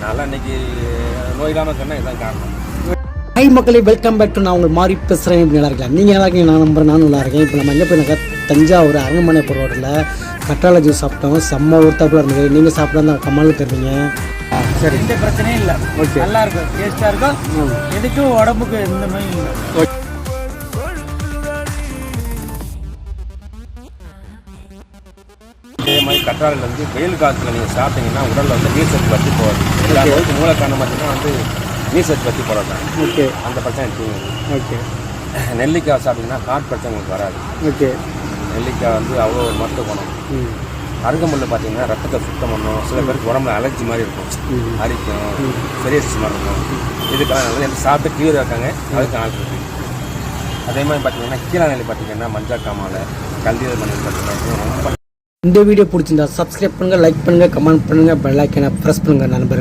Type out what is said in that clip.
நல்லா இன்னைக்கு நோய் இல்லாமல் சொன்னால் இதுதான் காரணம். ஹை மக்களே, வெல்கம் பேக் டு. நான் உங்கள் மாதிரி பேசுகிறேன். இப்படி நல்லா இருக்கலாம். நீங்கள் நல்லா இருக்கீங்க, நான் நம்புறேன். நானும் நல்லா இருக்கேன். இப்போ நம்ம எங்கே போய் தஞ்சாவூர் அரண்மனை ரோட்டில் கற்றாழை ஜூஸ் சாப்பிட்டோம். செம்ம ஒருத்தாப்புல இருந்தது. நீங்கள் சாப்பிட்டா கம்மால் தருவீங்க. சரி, எந்த பிரச்சனையும் இல்லை. ஓகே, நல்லா இருக்கும், டேஸ்ட்டாக இருக்கும். எதுக்கும் உடம்புக்கு எந்த நோயும் இல்லை. இதே மாதிரி கற்றாழையில் வந்து வெயில் காலத்தில் நீங்கள் சாப்பிட்டீங்கன்னா உடலில் வந்து நீர் சத்து பற்றி போகாது. எல்லா நோய்க்கு மூல காரணம் பார்த்தீங்கன்னா வந்து நீர் சத்து பற்றி போடாதான். ஓகே, அந்த பிரச்சனை தீங்கு. ஓகே. நெல்லிக்காய் சாப்பிட்டீங்கன்னா ஹார்ட் பிரச்சனை உங்களுக்கு வராது. ஓகே, நெல்லிக்காய் வந்து அவ்வளோ ஒரு மருத்துவ குணம். அருகம்புல்ல பார்த்தீங்கன்னா ரத்தத்தை சுத்தம் பண்ணும். சில பேருக்கு உடம்புல அலர்ஜி மாதிரி இருக்கும், அரிக்கும், பெரியசிஸ் மாதிரி இருக்கும். இதுக்காக நல்லா சாப்பிட்டு கிளியர் இருக்காங்க. அதுக்கு ஆள் இருக்கு. அதே மாதிரி பார்த்தீங்கன்னா கீழே நெல்லி பார்த்தீங்கன்னா மஞ்சள் காமாலை, கல்லீரல் மணி பார்த்தீங்கன்னா ரொம்ப. இந்த வீடியோ பிடிச்சிருந்தா சப்ஸ்கிரைப் பண்ணுங்கள், லைக் பண்ணுங்கள், கமெண்ட் பண்ணுங்கள், பெல் ஐக்கனை ப்ரெஸ் பண்ணுங்கள் நண்பர்களே.